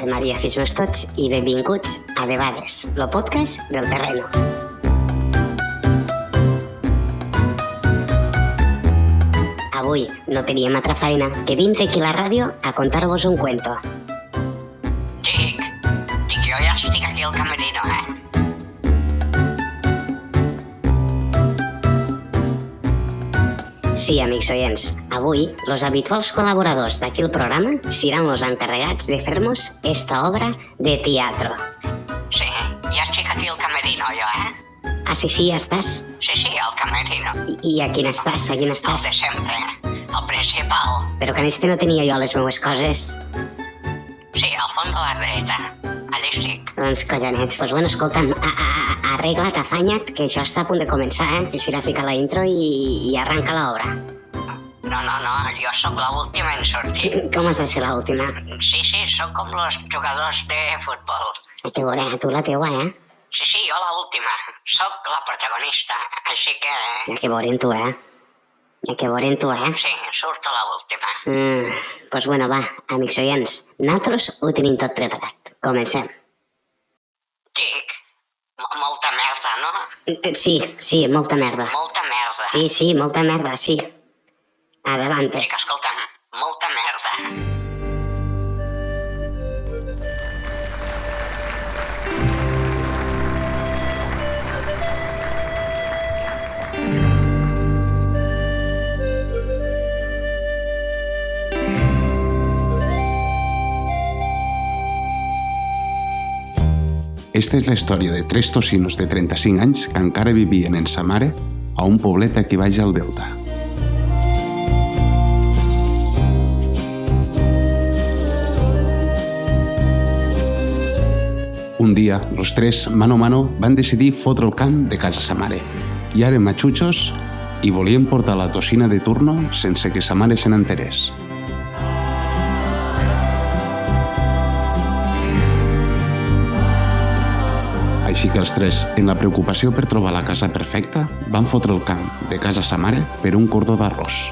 Ave Maria, fills meus tots, i benvinguts a Debades, el podcast del terreno. Avui no teníem altra feina que vindre aquí a la ràdio a contar-vos un cuento. Dic, jo ja estic aquí al camerino, Sí, amics oients, avui los habituals col·laboradors d'aquí el programa seran los encarregats de fer-nos esta obra de teatro. Sí, ja estic aquí al camerino, jo, Ah, sí, ja estàs? Sí, al camerino. I a quin estàs? El de sempre, el principal. Però que n'este no tenia jo les meues coses. Sí, al fons de la dreta. Allà estic. Doncs collonets, doncs bueno, escolta'm, arregla't, afanya't, que això està a punt de començar, que serà ficar la intro i arranca l'obra. No, jo sóc l'última en sortir. Com has de ser l'última? Sí, sóc com els jugadors de futbol. Que veuré, tu la teua, Sí, jo l'última. Sóc la protagonista, així que... Ja que veuré en tu, Sí, surto l'última. Doncs bueno, va, amics oients, nosaltres ho tenim tot preparat. Comencem. Dic, molta merda, no? Sí, molta merda. Molta merda. Sí, molta merda, sí. Adelante. Dic, escolta'm, molta merda. Esta és la història de tres tocinos de 35 anys que encara vivien en sa mare a un poblet aquí baix al Delta. Un dia, los tres, mano a mano, van decidir fotre el camp de casa sa mare. I eren matxutxos i volien portar la tocina de turno sense que sa mare se n'enterés. Així que els tres, en la preocupació per trobar la casa perfecta, van fotre el camp de casa sa mare per un cordó d'arròs.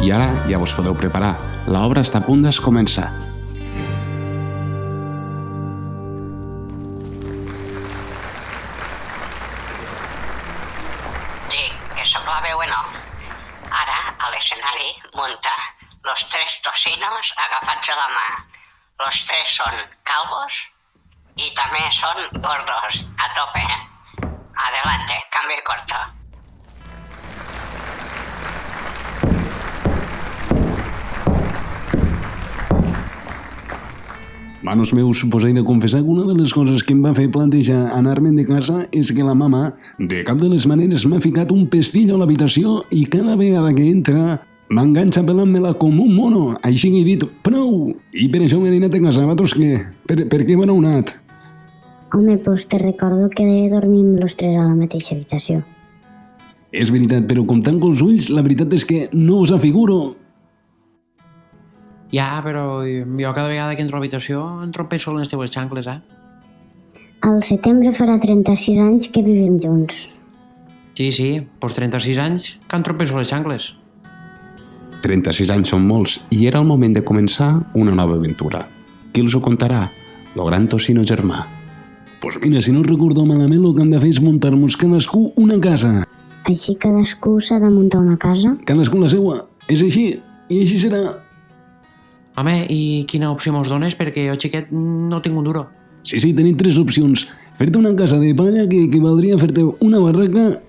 I ara ja vos podeu preparar. L'obra està a punt de començar. La veu en off. Ara, a l'escenari, munta los tres tocinos agafats a la mà. Los tres són calvos i també són gordos, a tope. Adelante, cambio corto. Manos meus, vos he de confessar que una de les coses que em va fer plantejar anar-me'n de casa és que la mama, de cap de les maneres, m'ha ficat un pestillo a l'habitació i cada vegada que entra m'enganxa pelant-me-la com un mono. Així que he dit, prou! I per això m'he anat a casa. Vosaltres què? Per què m'han anat? Home, pues te recordo que dormim los tres a la mateixa habitació. És veritat, però com tanco els ulls, la veritat és que no us afiguro. Ja, però jo cada vegada que entro a l'habitació entro penso en les teues xancles, Al setembre farà 36 anys que vivim junts. Sí, doncs 36 anys que entro penso en les xancles. 36 anys són molts i era el moment de començar una nova aventura. Qui els ho contarà? Lo gran tocino germà. Pues mira, si no recordo malament, el que hem de fer és muntar-nos cadascú una casa. Així cadascú s'ha de muntar una casa? Cadascú la seua. És així. I així serà. Home, i quina opció mos dones? Perquè jo, xiquet, no tinc un duro. Sí, tenim tres opcions. Fer-te una casa de palla que equivaldria a fer-te una barraca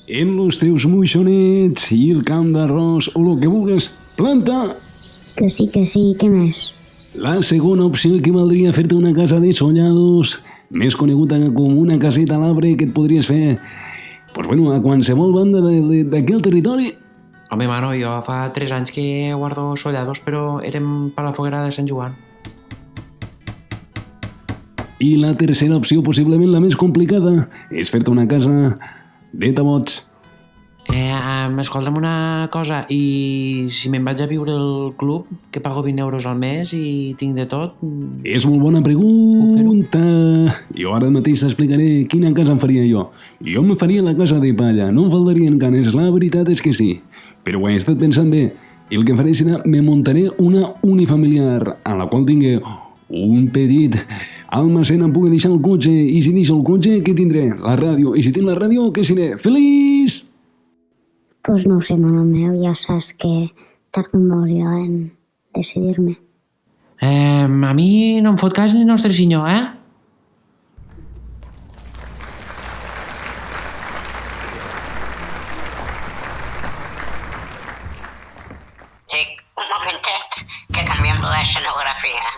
en los teus moixonets i el camp d'arròs o el que vulguis. Planta! Que sí, què més? La segona opció equivaldria a fer-te una casa de sollados, més coneguda com una caseta a l'arbre que et podries fer, pues bueno, a qualsevol banda d'aquell territori. Home, mano, jo fa 3 anys que guardo sollados, però érem per la foguera de Sant Joan. I la tercera opció, possiblement la més complicada, és fer-te una casa de tabots. Escolta'm una cosa, i si me'n vaig a viure al club, que pago 20 euros al mes i tinc de tot? És molt bona pregunta. Jo ara mateix t'explicaré quina casa em faria jo. Jo me faria la casa de palla, no em faltarien ganes, la veritat és que sí. Però ho he estat pensant bé. El que faré serà me muntaré una unifamiliar, a la qual tingui un petit almacén em pugui deixar el cotxe, i si deixo el cotxe, què tindré? La ràdio. I si tinc la ràdio, què seré? Feliç! Pues no ho sé, mano meu, ja saps que tardo molt jo en decidir-me. A mi no em fot cas ni nostre senyor, eh? Dic, un momentet, que canviem l'escenografia.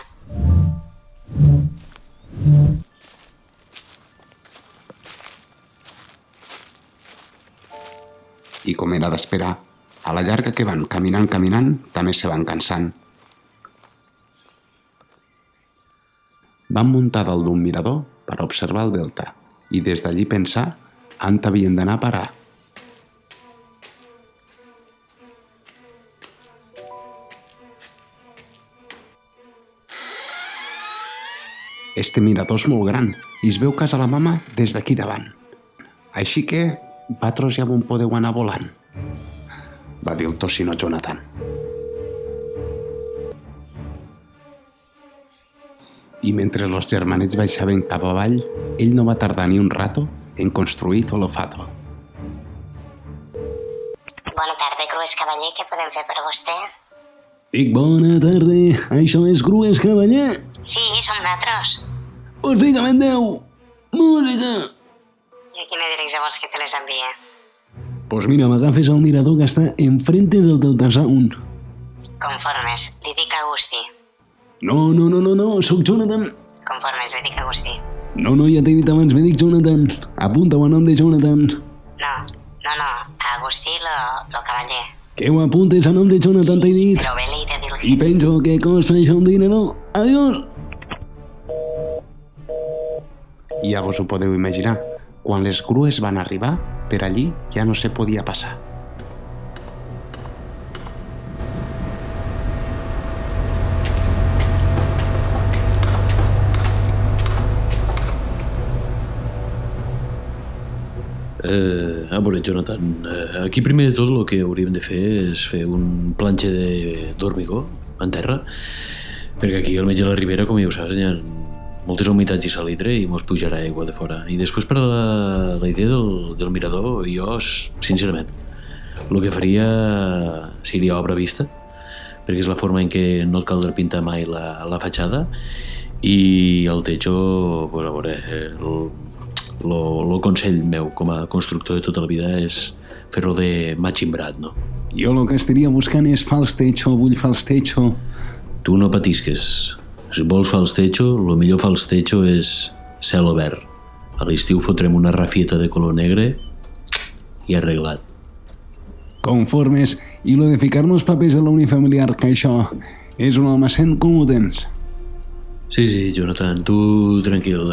I com era d'esperar, a la llarga que van caminant, també se van cansant. Van muntar dalt d'un mirador per observar el delta i des d'allí pensar on havien d'anar a parar. Este mirador és molt gran i es veu casa la mama des d'aquí davant. Així que vosaltres ja on podeu anar volant, va dir el tocino Jonathan. I mentre els germanets baixaven cap avall, ell no va tardar ni un rato en construir Tolofato. Bona tarda, Crues Cavaller, què podem fer per vostè? Dic bona tarda, això és Crues Cavaller. Sí, som nosaltres. Pues fica-me en Déu, música. I a quina direcció vols que te les envie? Pues mira, m'agafes el mirador que està enfrente del Delta Sound. Conformes, li dic Agustí. No, sóc Jonathan. Conformes, li dic Agustí. No, ja t'he dit abans, me dic Jonathan. Apunta-ho a nom de Jonathan. No, Agustí lo cavaller. Que ho apuntes a nom de Jonathan, t'he dit. Però bé li he de dir I penso que costa això un dinero. Adiós. Ja vos ho podeu imaginar, quan les grues van arribar, per allí ja no se podia passar. A veure, Jonathan, aquí primer de tot el que hauríem de fer és fer un planxe d'hormigó en terra, perquè aquí al mig de la ribera, com ja ho saps, hi ha moltes humitats i salitre i mos pujarà aigua de fora. I després per la idea del mirador, jo, sincerament, el que faria seria obra vista, perquè és la forma en què no et caldrà pintar mai la fatxada, i el techo, pues, a veure, el consell meu com a constructor de tota la vida és fer-lo de matximbrat, no? Jo el que estaria buscant és fals techo, vull fals techo. Tu no patisques. Si vols fals techo, el millor fals techo és cel obert. A l'estiu fotrem una rafieta de color negre i arreglat. Conformes. I lo de ficar-me els papers de la unifamiliar, que això és un almacén, com ho tens? Sí, Jonathan, tu tranquil.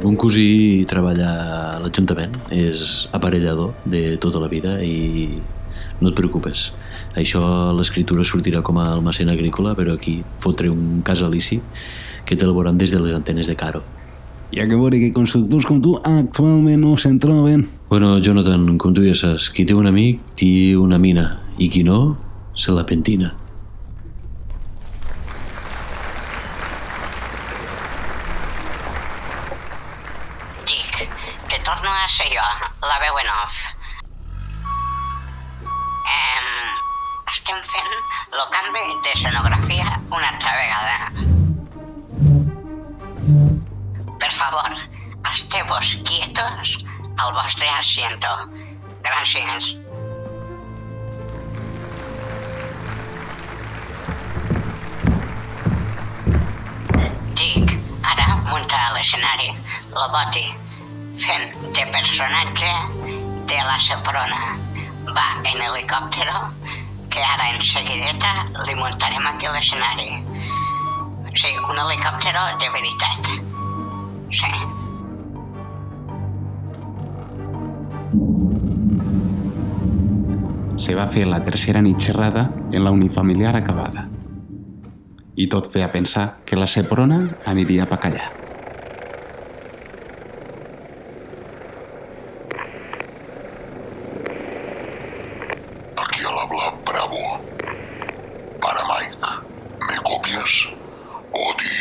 Mon cosí treballa a l'Ajuntament, és aparellador de tota la vida i no et preocupes. Això l'escriptura sortirà com a almacén agrícola, però aquí fotré un casalici que t'elaboran des de les antenes de Caro. Hi ha que veure que constructors com tu actualment no se'n troben. Bueno, Jonathan, com tu ja saps, qui té un amic té una mina i qui no, se la pentina. Torno a ser jo, la veu en off. Estem fent el canvi d'escenografia una altra vegada. Per favor, esteu-vos quietos al vostre asiento. Gràcies. Dic, ara munta a l'escenari, la Boti, fent de personatge de la Seprona. Va en helicòptero, que ara en seguideta li muntarem aquí a l'escenari. Sí, un helicòptero de veritat. Sí. se va fer la tercera nit xerrada en la unifamiliar acabada. I tot feia pensar que la Seprona aniria pa callar. Aquí al habla Bravo. Para Mike, ¿me copias? Odi.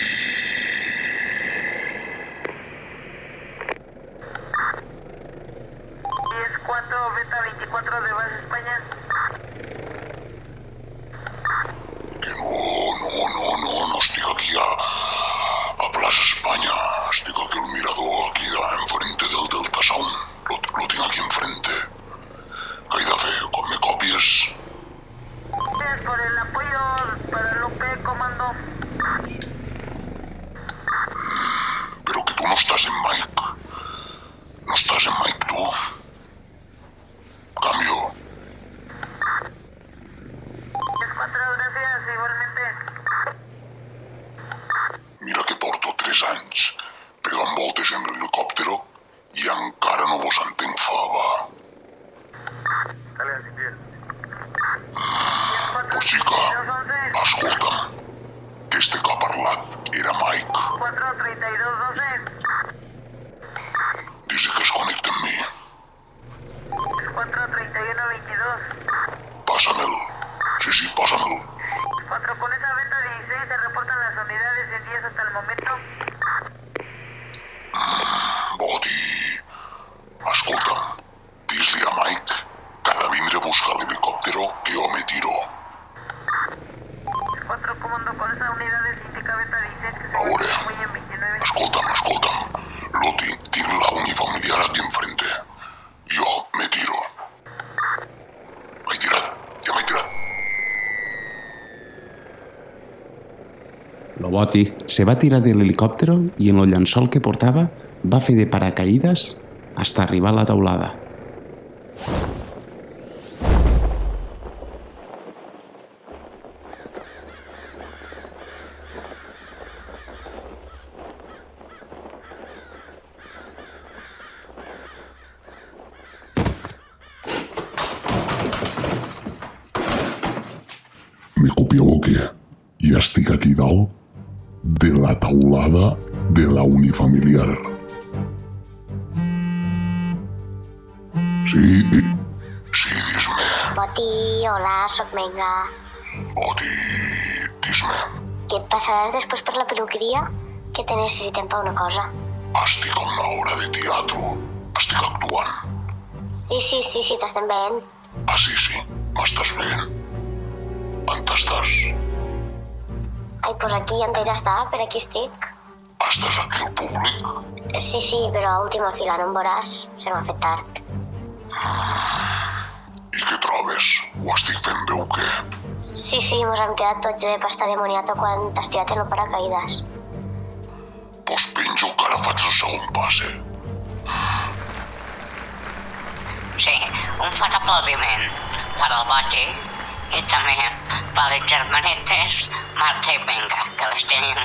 10-4, Beta 24 de base España. Que no estic aquí a Plaza España. Estic aquí al mirador, aquí enfrente del Delta Sound. Lo tinc aquí enfrente. ¿Qué hay de hacer? ¿Me copies? Gracias por el apoyo para Lupe, comando. Pero que tú no estás en Mike. No estás en Mike tú. Cambio. 10-4, gracias, igualmente. Mira que porto 3 anys pegant voltes en l'helicòptero i encara no vos entenc fava. Pues xica, escolta'm, que este que ha parlat era Mike. 4-32-12. Dice que es connecta amb mi. 4-31-22. Pásamel. Sí, pásamel. 4, con esa Beta 16 se reportan las unidades en 10 hasta el momento. Boti. Escolta'm, dis-li a Mike que ha de vindre a buscar l'helicòptero que jo me tiro. 4, comando, con esa unidades indica Beta 16 que se Ahora. encuentra muy en 29. Escolta'm. Loti, tinc la unifamiliar aquí enfrente. Jo me tiro. M'he tirat. Ja m'he tirat. Lo Boti se va tirar de l'helicòptero i en el llençol que portava va fer de paracaïdes hasta arribar a la taulada. Me copieu o què? Ja estic aquí dalt de la taulada de la unifamiliar. Sí, dis-me. Boti, hola, sóc Menga. Oti, dis-me. Que et passaràs després per la peluqueria? Que te necessitem per una cosa. Estic a una obra de teatre. Estic actuant. Sí, t'estem veient. Ah, sí, m'estàs veient? On estàs? Ai, pues aquí on he d'estar, per aquí estic. Estàs aquí al públic? Sí, però a última fila no em veuràs. Se m'ha fet tard. I què trobes? Ho estic fent bé o què? Sí, mos hem quedat tots de pasta de moniato quan t'has tirat en el paracaïdes. Pues penjo que ara faig el segon passe. Sí, un fort aplaudiment per al Boti i també per les germanetes Marta i Venga, que les tenim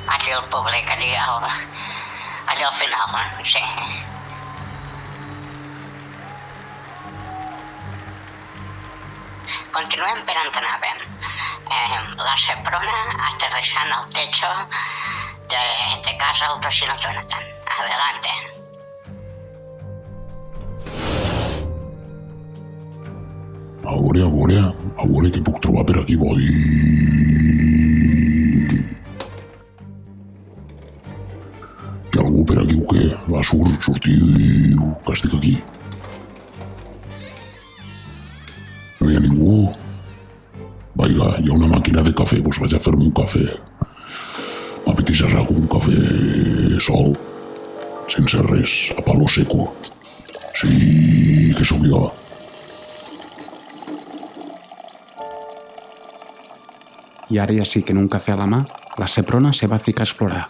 aquí al públic, allà al final, sí. Continuem per on anàvem. La Seprona aterrissant al techo de casa Autosino Jonathan. Adelante. A veure què puc trobar per aquí, Bodi. Hi ha algú per aquí o què? Va, sortiu, que estic aquí. No hi ha ningú? Vaiga, hi ha una màquina de cafè, doncs vaig a fer-me un cafè. M'apeteixerà un cafè sol, sense res, a palo seco. Sí, que sóc jo. I ara ja sí que en un cafè a la mà, la Seprona se va ficar a explorar.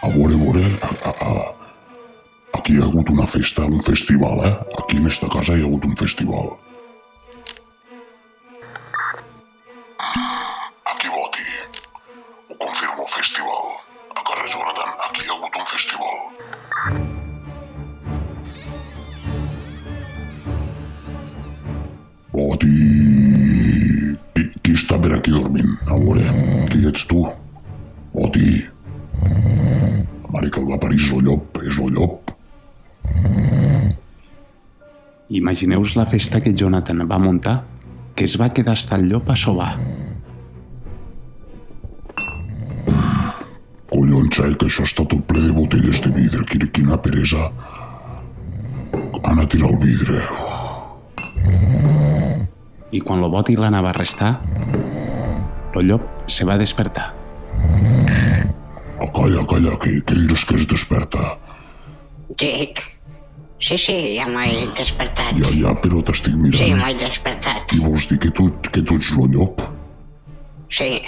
A veure, aquí hi ha hagut una festa, un festival, Aquí en esta casa hi ha hagut un festival. Aquí, Boti. Ho confirmo, festival. A Imagineu-vos la festa que Jonathan va muntar, que es va quedar hasta el llop a sobar. Collons, que això està tot ple de botelles de vidre. Quina peresa. Anna, tira el vidre. I quan el boti l'anava a arrestar, el llop se va despertar. Calla, què diràs que es desperta? Dic, sí, ja m'he despertat. Ja, però t'estic mirant. Sí, m'he despertat. I vols dir que tu ets lo llop? Sí,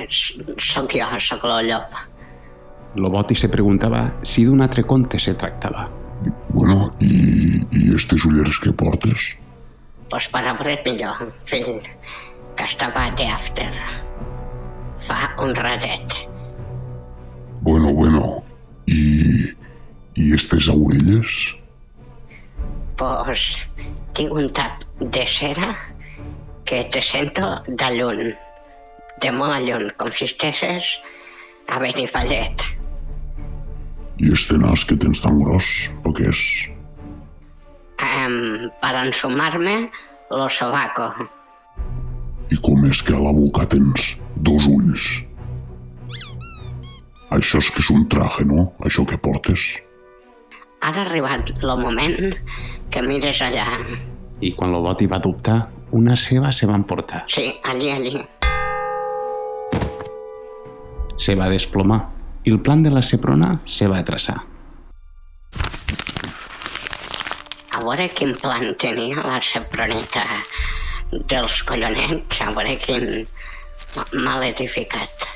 sóc jo, sóc el llop. El boti se preguntava si d'un altre conte se tractava. Bueno, i estes ulleres que portes? Pues per a veure't millor, fill, que estava a The After. Fa un ratet. Bueno, i estes orelles? Pues tinc un tap de cera que te sento de lluny, de molt lluny, com si estessis a Benifallet. I este nas que tens tan gros, per què és? Per ensumar-me lo sobaco. I com és que a la boca tens 2 ulls? Això és que és un traje, no? Això que portes? Ara ha arribat el moment que mires allà. I quan el boti va dubtar, una ceba se va emportar. Sí, allí. Se va desplomar i el plan de la Seprona se va traçar. A veure quin plan tenia la Seproneta dels collonets, a veure quin mal edificat.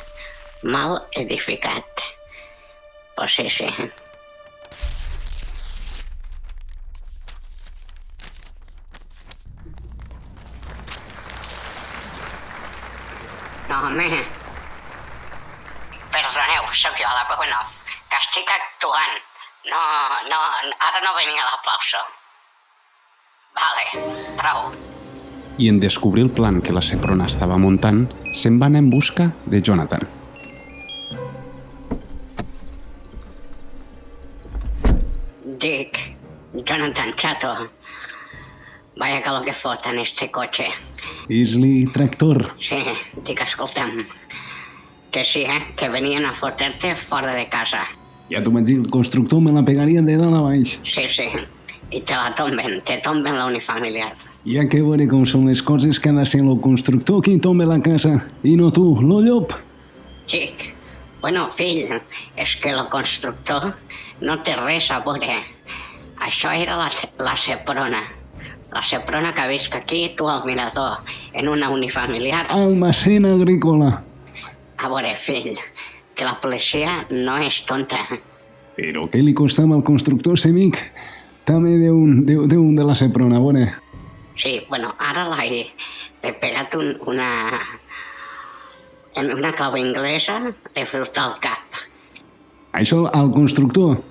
Pues sí. No, home. Perdoneu, sóc jo, la veu en off, que estic actuant. No, ara no venia l'aplauso. Vale, prou. I en descobrir el plan que la Seprona estava muntant, se'n va anar en busca de Jonathan. Dic, Jonathan Chato, vaya que lo que fot en este cotxe. És-li tractor. Sí, dic, escolta'm, que sí, que venien a fotre-te fora de casa. Ja t'ho vaig dir, el constructor me la pegaria de dalt a baix. Sí, i te tomben la unifamiliar. Ja que veure com són les coses que ha de ser el constructor qui tomba la casa, i no tu, lo llop. Xic, bueno, fill, és que el constructor no té res a veure. Això era la Seprona. La Seprona que visc aquí, tu al mirador, en una unifamiliar. Almacén agrícola. A veure, fill, que la policia no és tonta. Però què li costava al constructor, semic? També d'un de la Seprona, a veure. Sí, bueno, ara l'he pegat una clau inglesa, l'he fotut al cap. Això al constructor.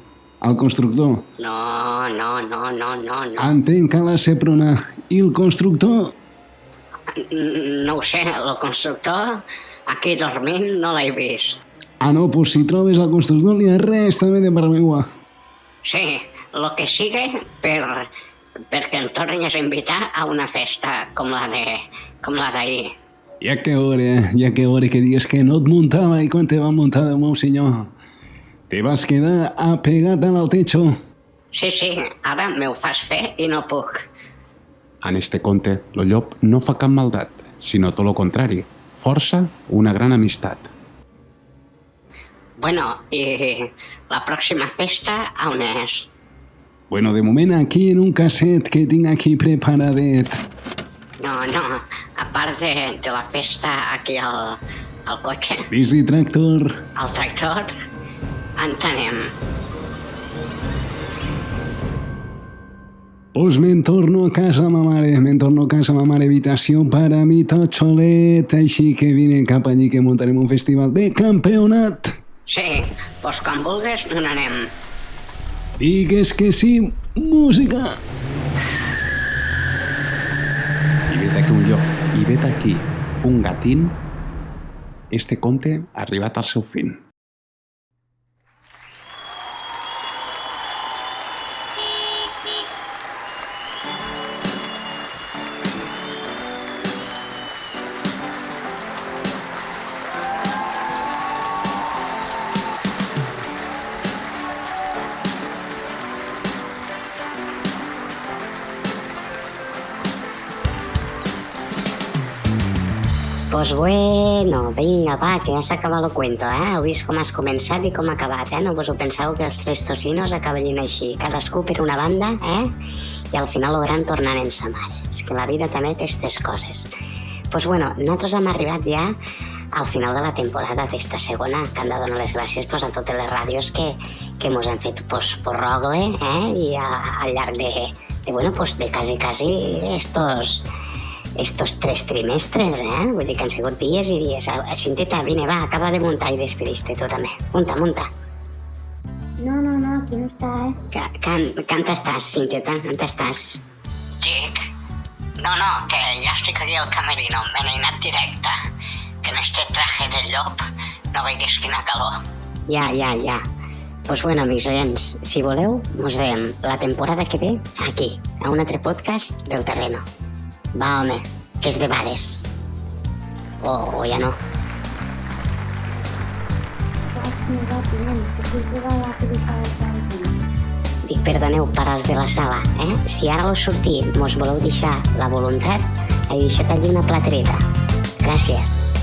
Al constructor. No. Entenc que la Seprona i el constructor... No ho sé, el constructor aquí dormint no l'he vist. Ah, no, pues si trobes el constructor n'hi ha res també de part meua. Sí, el que sigui perquè em tornis a invitar a una festa com la d'ahir. Ja que veure que digues que no et muntava i quan te va muntar Déu meu senyor. Te vas quedar apegat al techo. Sí, ara m'ho fas fer i no puc. En este conte, el llop no fa cap maldat, sinó tot lo contrari, força una gran amistat. Bueno, i la pròxima festa a on és? Bueno, de moment aquí en un casset que tinc aquí preparadet. No, a part de la festa aquí al cotxe. Dis-li tractor. Al tractor? Entenem. Pues me'n torno a casa ma mare, habitació per a mi tot solet, així que vine cap allí que muntarem un festival de campionat. Sí, pues quan vulguis on anem. Digues que sí, música! I vet aquí un llop, i vet aquí un gatín, este conte ha arribat al seu fin. Pues bueno, vinga, va, que ja s'acaba el cuento, Heu vist com has començat i com ha acabat, No vos ho penseu que els tres tocinos acabarien així, cadascú per una banda, I al final hauran tornant en sa mare. És que la vida també té aquestes coses. Pues bueno, nosaltres hem arribat ja al final de la temporada d'esta segona, que han de donar les gràcies a totes les ràdios que mos han fet por rogle, I al llarg de quasi estos 3 trimestres, Vull dir que han sigut dies i dies. Cinteta, vine, va, acaba de muntar i despedir-te tu també. Munta. No, aquí no està, Canta estàs, Cinteta, canta estàs. Dic, no, que ja estic aquí al camerino, me n'he anat directe, que en este traje de llop no veigues quina calor. Ja. Pues bueno, amics oients, si voleu, mos veiem la temporada que ve aquí, a un altre podcast del Terreno. Va, home, que és de bares. O ja no. Dic, perdoneu, pares de la sala, Si ara al sortir mos voleu deixar la voluntat, he deixat allí una platereta. Gràcies.